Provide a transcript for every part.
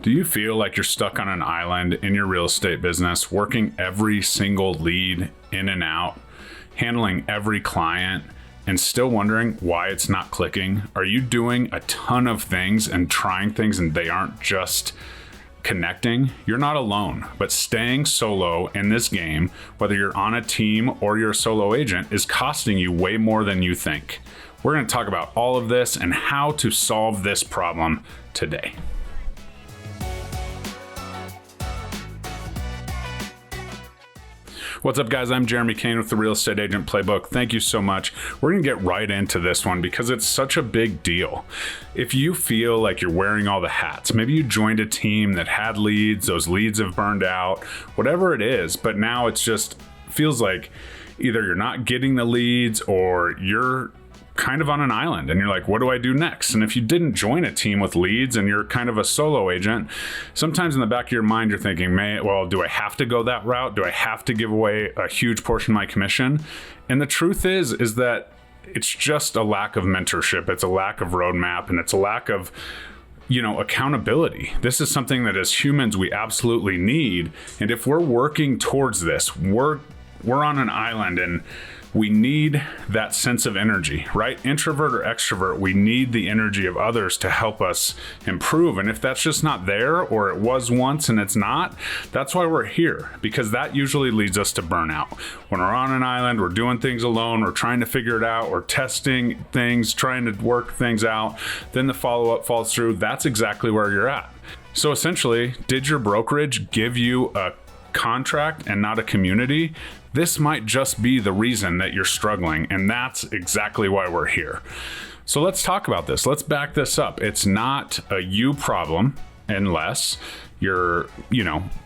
Do you feel like you're stuck on an island in your real estate business, working every single lead in and out, handling every client, and still wondering why it's not clicking? Are you doing a ton of things and trying things and they aren't just connecting? You're not alone, but staying solo in this game, whether you're on a team or you're a solo agent, is costing you way more than you think. We're going to talk about all of this and how to solve this problem today. What's up, guys? I'm Jeremy Kane with the Real Estate Agent Playbook. Thank you so much. We're going to get right into this one because it's such a big deal. If you feel like you're wearing all the hats, maybe you joined a team that had leads, those leads have burned out, whatever it is, but now it's just feels like either you're not getting the leads or you're kind of on an island and you're like, what do I do next? And if you didn't join a team with leads and you're kind of a solo agent, sometimes in the back of your mind, you're thinking, well, do I have to go that route? Do I have to give away a huge portion of my commission? And the truth is that it's just a lack of mentorship. It's a lack of roadmap, and it's a lack of accountability. This is something that as humans, we absolutely need. And if we're working towards this, we're on an island and we need that sense of energy, right? Introvert or extrovert, we need the energy of others to help us improve. And if that's just not there, or it was once and it's not, that's why we're here, because that usually leads us to burnout. When we're on an island, we're doing things alone, we're trying to figure it out, we're testing things, trying to work things out, then the follow-up falls through. That's exactly where you're at. So essentially, did your brokerage give you a contract and not a community? This might just be the reason that you're struggling, and that's exactly why we're here. So let's talk about this. Let's back this up. It's not a you problem unless you're,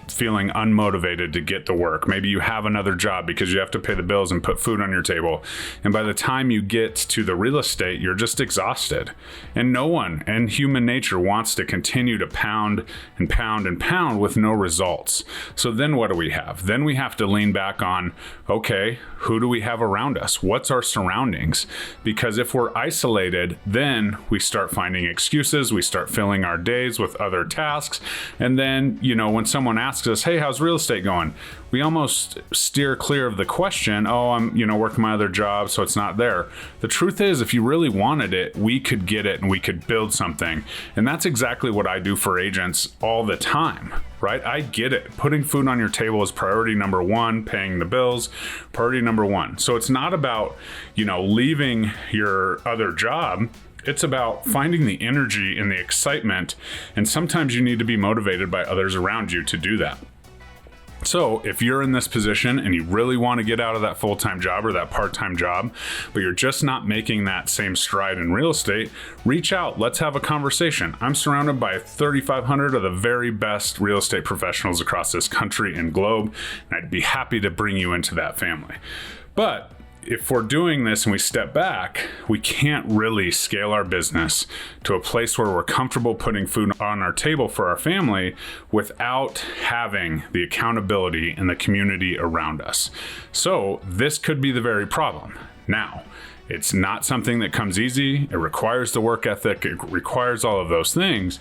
feeling unmotivated to get to work. Maybe you have another job because you have to pay the bills and put food on your table. And by the time you get to the real estate, you're just exhausted. And no one in human nature wants to continue to pound and pound and pound with no results. So then what do we have? Then we have to lean back on, okay, who do we have around us? What's our surroundings? Because if we're isolated, then we start finding excuses. We start filling our days with other tasks. And then, when someone asks us, hey, how's real estate going? We almost steer clear of the question, oh, I'm, working my other job, so it's not there. The truth is, if you really wanted it, we could get it and we could build something. And that's exactly what I do for agents all the time, right? I get it. Putting food on your table is priority number one, paying the bills, priority number one. So it's not about, leaving your other job. It's about finding the energy and the excitement, and sometimes you need to be motivated by others around you to do that. So if you're in this position and you really want to get out of that full-time job or that part-time job, but you're just not making that same stride in real estate, reach out. Let's have a conversation. I'm surrounded by 3,500 of the very best real estate professionals across this country and globe, and I'd be happy to bring you into that family. But if we're doing this and we step back, we can't really scale our business to a place where we're comfortable putting food on our table for our family without having the accountability and the community around us. So this could be the very problem. Now, it's not something that comes easy. It requires the work ethic. It requires all of those things.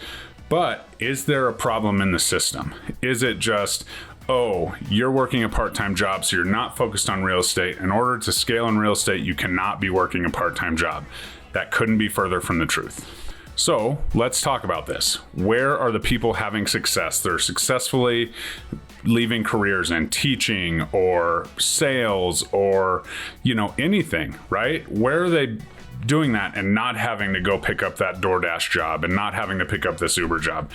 But is there a problem in the system? Is it just, oh, you're working a part-time job, so you're not focused on real estate. In order to scale in real estate, you cannot be working a part-time job. That couldn't be further from the truth. So let's talk about this. Where are the people having success? They're successfully leaving careers in teaching or sales or, anything, right? Where are they doing that and not having to go pick up that DoorDash job and not having to pick up this Uber job?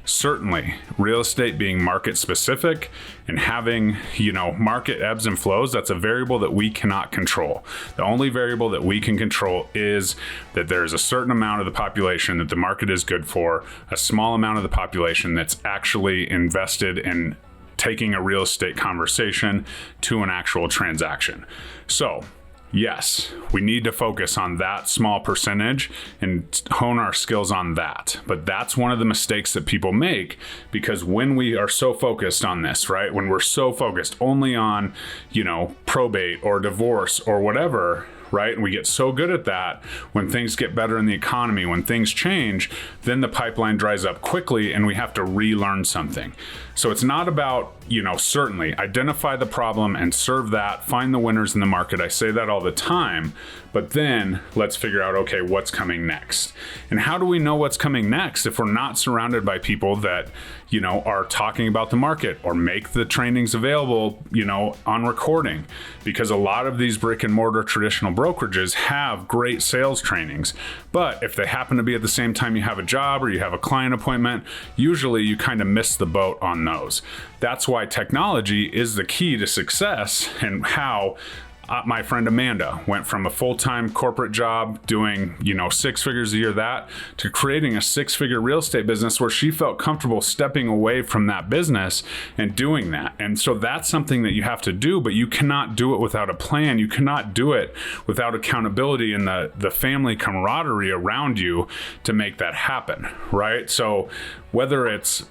Certainly, real estate being market specific and having, market ebbs and flows, that's a variable that we cannot control. The only variable that we can control is that there's a certain amount of the population that the market is good for, a small amount of the population that's actually invested in taking a real estate conversation to an actual transaction. So, yes, we need to focus on that small percentage and hone our skills on that. But that's one of the mistakes that people make, because when we are so focused on this, right? When we're so focused only on, probate or divorce or whatever, right? And we get so good at that when things get better in the economy, when things change, then the pipeline dries up quickly and we have to relearn something. So it's not about, certainly identify the problem and serve that, find the winners in the market. I say that all the time, but then let's figure out, okay, what's coming next? And how do we know what's coming next if we're not surrounded by people that, are talking about the market or make the trainings available, on recording? Because a lot of these brick and mortar traditional brokerages have great sales trainings, but if they happen to be at the same time you have a job or you have a client appointment, usually you kind of miss the boat on those. That's why technology is the key to success, and how my friend Amanda went from a full-time corporate job doing, 6 figures a year to creating a 6-figure real estate business where she felt comfortable stepping away from that business and doing that. And so that's something that you have to do, but you cannot do it without a plan. You cannot do it without accountability and the family camaraderie around you to make that happen, right? So whether it's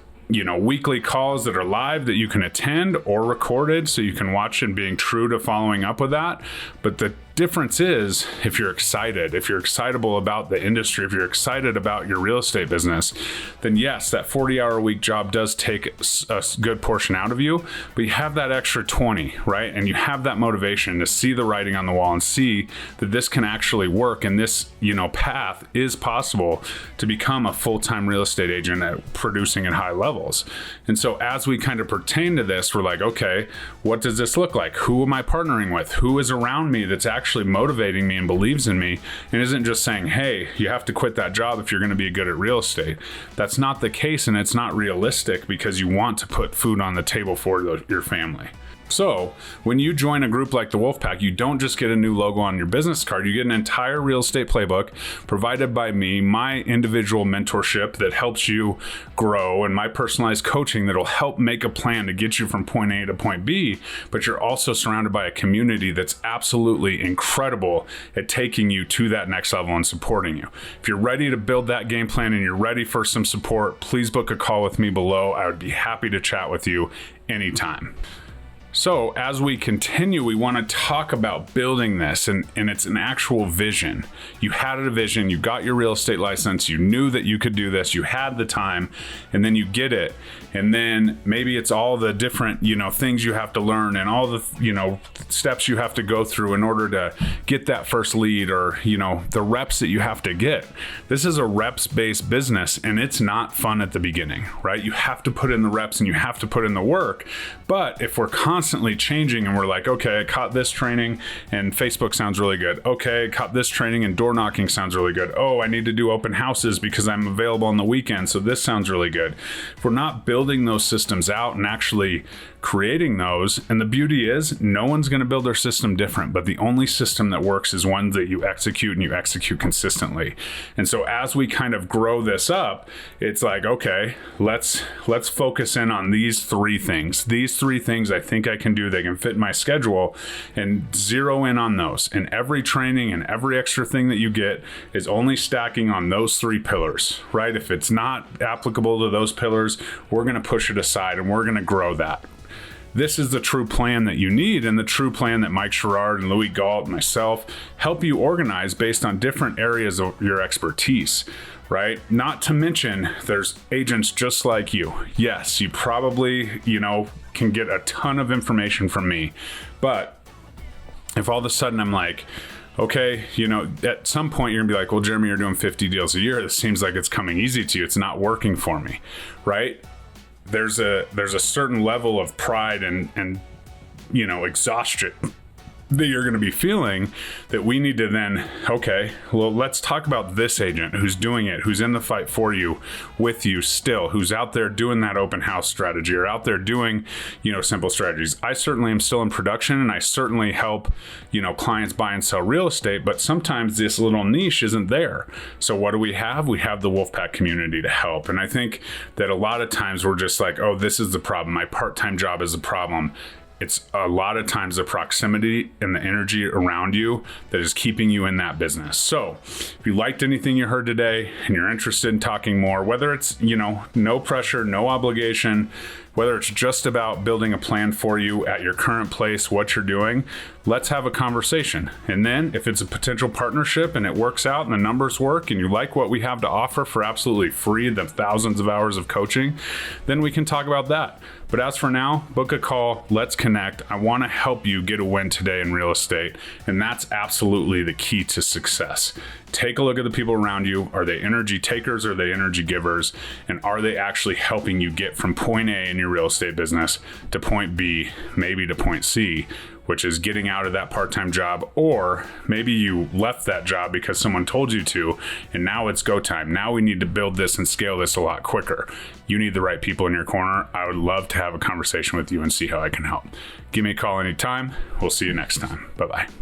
weekly calls that are live that you can attend or recorded so you can watch and being true to following up with that. But the difference is if you're excitable about the industry, if you're excited about your real estate business, then yes, that 40-hour a week job does take a good portion out of you, but you have that extra 20, right? And you have that motivation to see the writing on the wall and see that this can actually work, and this, path is possible to become a full-time real estate agent at producing at high levels. And so as we kind of pertain to this, we're like, okay, what does this look like? Who am I partnering with? Who is around me that's actually motivating me and believes in me and isn't just saying, hey, you have to quit that job if you're going to be good at real estate? That's not the case, and it's not realistic because you want to put food on the table for your family. So when you join a group like the Wolfpack, you don't just get a new logo on your business card. You get an entire real estate playbook provided by me, my individual mentorship that helps you grow, and my personalized coaching that'll help make a plan to get you from point A to point B. But you're also surrounded by a community that's absolutely incredible at taking you to that next level and supporting you. If you're ready to build that game plan and you're ready for some support, please book a call with me below. I would be happy to chat with you anytime. So as we continue, we want to talk about building this, and it's an actual vision. You had a vision, you got your real estate license, you knew that you could do this, you had the time, and then you get it. And then maybe it's all the different, things you have to learn and all the, steps you have to go through in order to get that first lead, or, the reps that you have to get. This is a reps-based business, and it's not fun at the beginning, right? You have to put in the reps and you have to put in the work. But if we're constantly changing and we're like, okay, I caught this training and Facebook sounds really good. Okay, I caught this training and door knocking sounds really good. Oh, I need to do open houses because I'm available on the weekend, so this sounds really good. If we're not building those systems out and actually creating those, and the beauty is no one's going to build their system different, but the only system that works is one that you execute, and you execute consistently. And so as we kind of grow this up, it's like, okay, let's focus in on these 3 things. These 3 things I think I can do, they can fit in my schedule, and zero in on those. And every training and every extra thing that you get is only stacking on those 3 pillars, right? If it's not applicable to those pillars, we're going to push it aside and we're going to grow that. This is the true plan that you need, and the true plan that Mike Sherrard and Louis Galt and myself help you organize based on different areas of your expertise, right? Not to mention, there's agents just like you. Yes, you probably, can get a ton of information from me, but if all of a sudden I'm like, okay, at some point you're gonna be like, well, Jeremy, you're doing 50 deals a year. This seems like it's coming easy to you. It's not working for me, right? There's a certain level of pride and exhaustion that you're going to be feeling that we need to then, okay, well, let's talk about this agent who's doing it, who's in the fight for you, with you still, who's out there doing that open house strategy or out there doing, simple strategies. I certainly am still in production, and I certainly help, clients buy and sell real estate, but sometimes this little niche isn't there. So what do we have? We have the Wolfpack community to help. And I think that a lot of times we're just like, oh, this is the problem. My part-time job is a problem. It's a lot of times the proximity and the energy around you that is keeping you in that business. So if you liked anything you heard today and you're interested in talking more, whether it's, no pressure, no obligation, whether it's just about building a plan for you at your current place, what you're doing, let's have a conversation. And then if it's a potential partnership and it works out and the numbers work and you like what we have to offer for absolutely free, the thousands of hours of coaching, then we can talk about that. But as for now, book a call, let's connect. I want to help you get a win today in real estate. And that's absolutely the key to success. Take a look at the people around you. Are they energy takers? Or are they energy givers? And are they actually helping you get from point A in your real estate business to point B, maybe to point C, which is getting out of that part-time job, or maybe you left that job because someone told you to, and now it's go time. Now we need to build this and scale this a lot quicker. You need the right people in your corner. I would love to have a conversation with you and see how I can help. Give me a call anytime. We'll see you next time. Bye-bye.